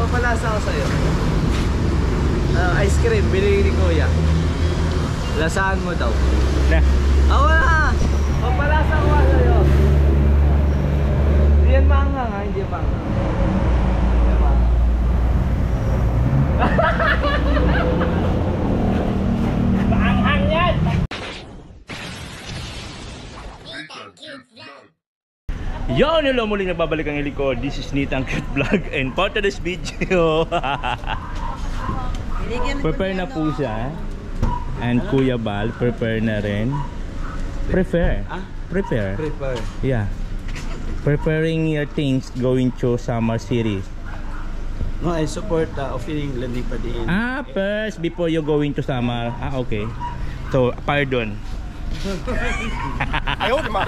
Papalasa ko sa'yo. Ice cream, bili ni Kuya. Lasaan mo daw. Na. Wala! Papalasa ko sa'yo. Hindi yan maanghang ha, hindi yan maanghang. Maanghang yan! Yo! Hello! Muling nagbabalik ang iliko. This is Nitang Cute Vlog. And for today's video prepare na po siya. And Kuya Bal, prepare na rin. Prepare. Yeah. Preparing your things going to summer city. No, I support offering landi pa din. First before you going to summer. Okay. So, pardon. Ayaw naman.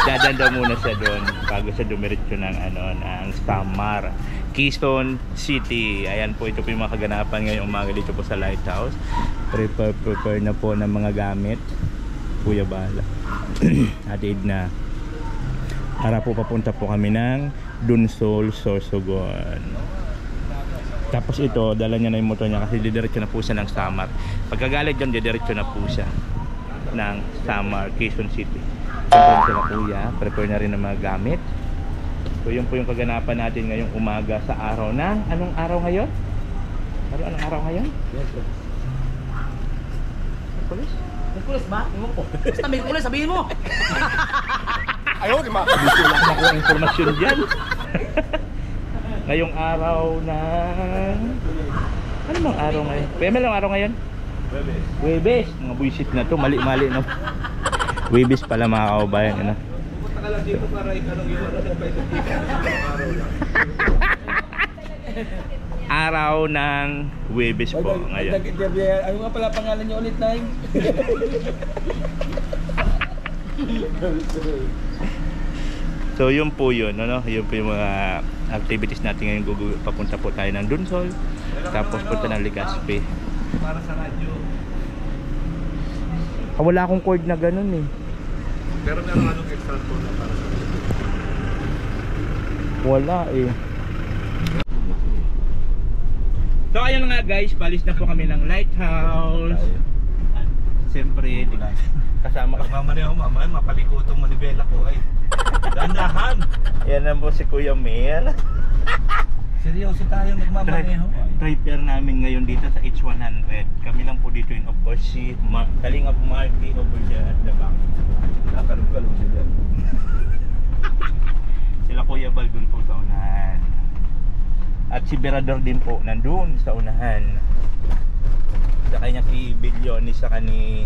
Dadanda muna siya doon bago siya dumiretso ng ng Samar, Quezon City. Ayan po, ito po yung mga kaganapan ngayong umaga dito po sa Lighthouse. Prepare na po ng mga gamit. Kuya Bala. Atid na. Para po papunta po kami ng Dunsol, Sorsogon. Tapos ito, dala niya na yung motor niya kasi didiretso na po siya ng Samar. Pagkagalit dyan, didiretso na po siya ng Samar, Quezon City. Prepare sila Kuya, prepare na rin ng mga gamit. So yun po yung kaganapan natin ngayong umaga sa araw ng, anong araw ngayon? Anong araw ngayon? Merkulis? Merkulis ba? Ewan ko. Basta Merkulis, sabihin mo. Ayaw naman. Gusto lang nakuha informasyon dyan. Ngayong araw ng, ano bang araw ngayon? PML ang araw ngayon? Webes. Mga buisit na to, mali-mali na. Webes pala mga kaubayan. Ano? Punta ka lang dito para itanong yung araw ng Webes po ngayon. Ano nga pala pangalan niyo ulit, Nay? So yun po yun, yun po yung mga activities natin ngayon. Papunta po tayo ng Dunsol, tapos punta ng Legazpi. Para sa radyo. Wala akong cord na ganun eh. Pero meron anong extra phone na para sa radyo? Wala eh. So ayun nga guys, palis na po kami ng Lighthouse. Siyempre, kasama ka. Mamaya ako mamaya, mapalikotong manibela ko ay. Dandahan! Yan na po si Kuya Mel. Seryoso tayo nagmamaneho. Driver namin ngayon dito sa H100. Kami lang po dito in of course si Kalingap Marty over there at the back. Nakalog-kalog siya dyan. Sila Kuya Bal dun po sa unahan. At si Berador din po nandun sa unahan. Sa kanya si Bilyoni sa ni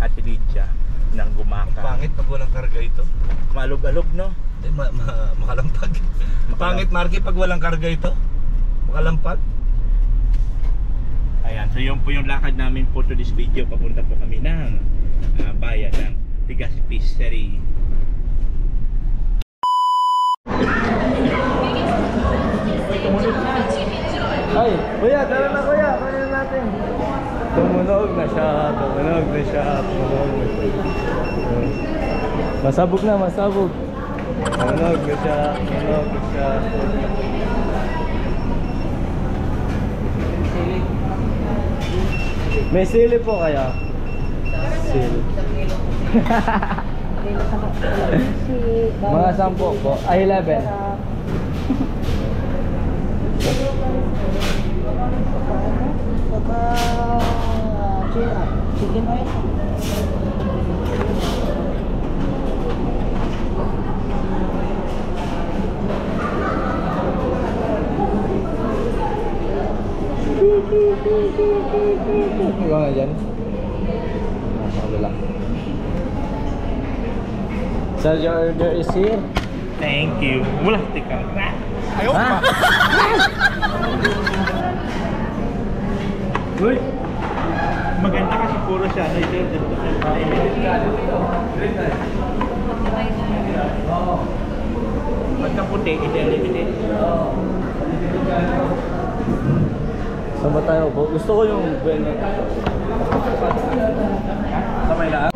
Ate Lydia ng Gumaka. Pangit pag walang karga ito. Malog-alog no? Makalampag. Pangit Marky pag walang karga ito. Makalampag. Ayan, so yun po yung lakad namin po to this video. Papunta po kami ng bayan ng Legazpi City. Ay, kuya, tara na kuya, kaya natin. Tumunog na siya, tumunog na siya, tumunog na siya. Masabog na, masabog. Tumunog na siya, tumunog na siya. May sili po kaya? Sili. Mga 10 po, ay 11. Chicken oil. Iba nga dyan. Nasa kabila. Sir, your order is here. Thank you. Wala, tika. Ayaw pa. Uy! Maganda kasi puro siya. Pagka puti, ito-limited. Saan ba tayo po? Gusto ko yung bueno. Sa may lahat.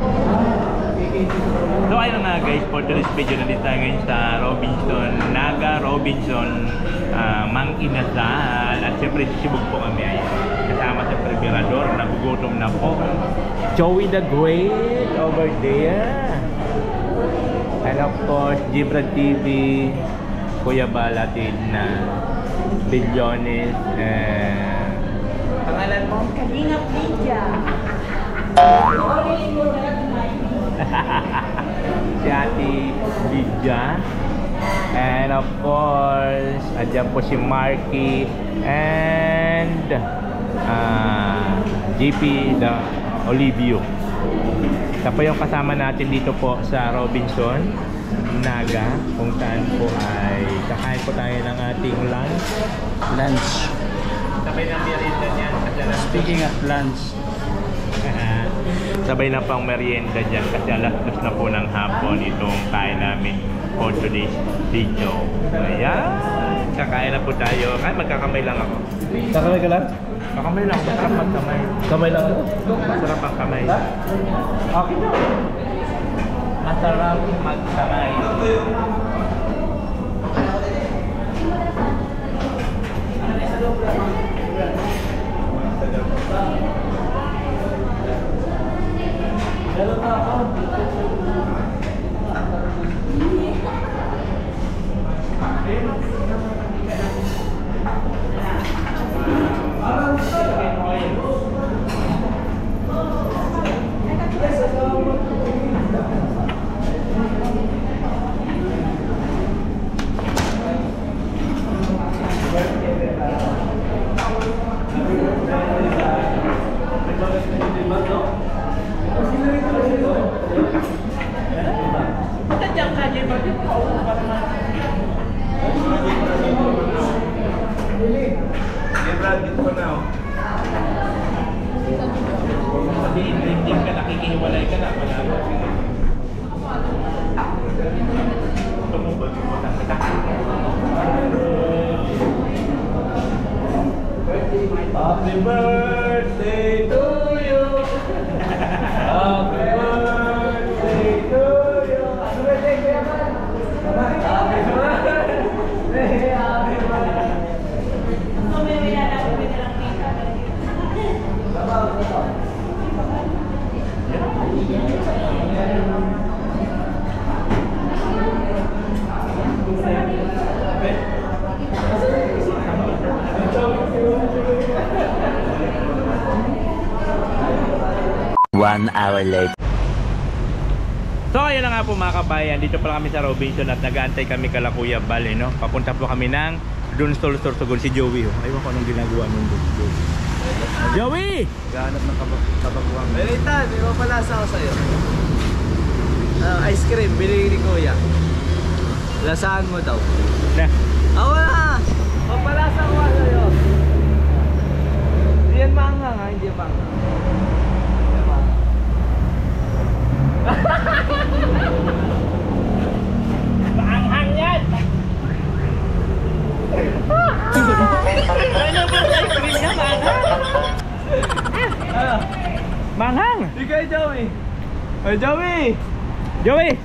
So ayun na nga guys, for today's video nandito tayo ngayon sa Robinson, Naga Robinson, Mang Inasal. At siyempre sisibog po kami ay kasama sa Preparador, nagugutom na po. Joey the Great over there. And of course, Gibran TV, Kuya Balatid na Bilyones, Pangalan mo? Kalingap Media. si Ate Lydia. And of course, andyan po si Marky and JP the Olivio. Ito po yung kasama natin dito po sa Robinson Naga, kung saan po ay kakain po tayo ng ating lunch. Sabay ng merienda niyan. Speaking of lunch, Sabay na pang merienda dyan kasi alas-dos na po ng hapon itong kain namin for today's video. Ayan, kakain na po tayo. Ay, magkakamay lang ako. kakamay ka lang? Kakamay lang, masarap magkamay. Kamay lang ako? Masarap ang kamay. Okay na. Masarap magkamay. Hindi ka nakikihiwalay ka na. Tumubod mo na kita. Happy birthday to you. Happy birthday to you. Happy birthday, Kuya Man. Happy birthday. Happy birthday. One hour later. So ayun na nga po mga kabayan, dito pala kami sa Robinson at nag-aantay kami kala Kuya Bal, no? Papunta po kami ng Dunsol Sorsogon, si Joey. Ayun ko anong ginagawa nung Joey. Joey! Gahanap ng kabaguang. Belitan, di ba palasa ako sa'yo? Ice cream, binili ni Kuya. Lasaan mo daw. Na. Wala! Papalasa ko sa'yo. Hindi yan maanghang ha, hindi yan maanghang. Maanghang yan! Ano ba sa ice cream niya? Maanghang! Maanghang! Di kay Joey. Ay, Joey! Joey!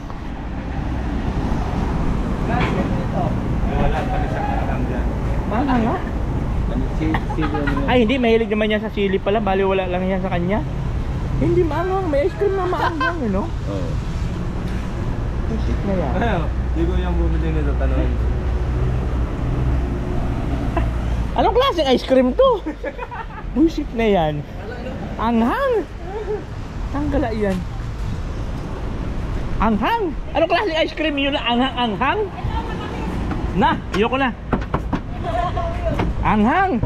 Wala pa rin sa kalang dyan. Maanghang nga? Ay hindi, mahilig naman yan sa sili pala. Bali wala lang yan sa kanya. Hindi maanghang, may ice cream na maanghang, no? Oo. Pusik na yan. Di ko yung bumili nito, tanongin. Anong klaseng ice cream to? Pusik na yan. Anghang! Tanggala yan. Anghang! Anong klaseng ice cream yun na anghang-anghang? Na, ayoko na. Anghang!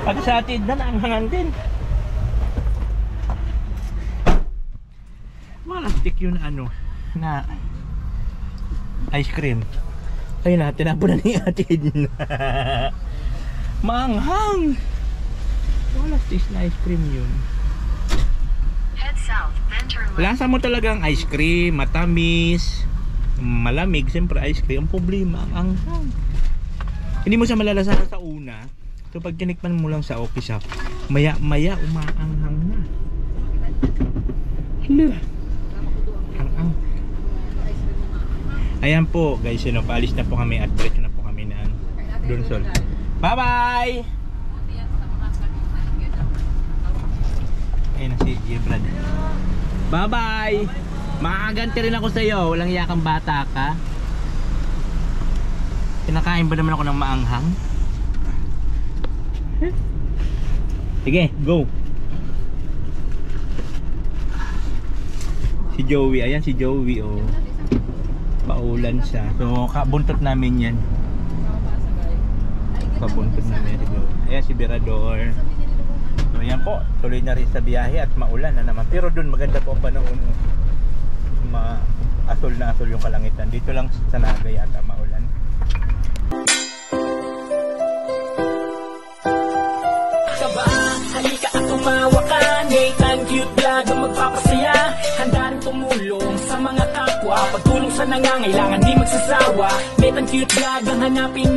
Pati sa atin na naanghangan din. Malastik yun ano na ice cream. Ayun na, tinapon na ni atin. Maanghang! Malastik na ice cream yun. Lasa mo talagang ice cream, matamis, malamig, siyempre ice cream. Ang problema, ang anghang. Hindi mo siya malalasahan sa una. So pag tinikman mo lang sa office shop, maya-maya umaanghang na. Ayan po guys, yun, paalis na po kami at diretso na po kami na Dunsol. Bye bye! Ayun na si Brad. Bye bye! Makaganti rin ako sa iyo, walang yakang bata ka. Kinakain ba naman ako ng maanghang? Sige, go! Si Joey, ayan si Joey oh. Paulan siya. So kabuntot namin yan. Kabuntot namin si Joey. Ayan si Berador. So ayan po, tuloy na rin sa biyahe at maulan na naman. Pero dun maganda po ang panahon. Asol na asol yung kalangitan. Dito lang sa Naga yata maulan. Saba, halika at tumawa ka. Nathan Cute Vlog ang magpapasaya. Handa rin tumulong sa mga kapwa. Pagtulong sa nangangailangan, di magsasawa. Nathan Cute Vlog ang hanapin.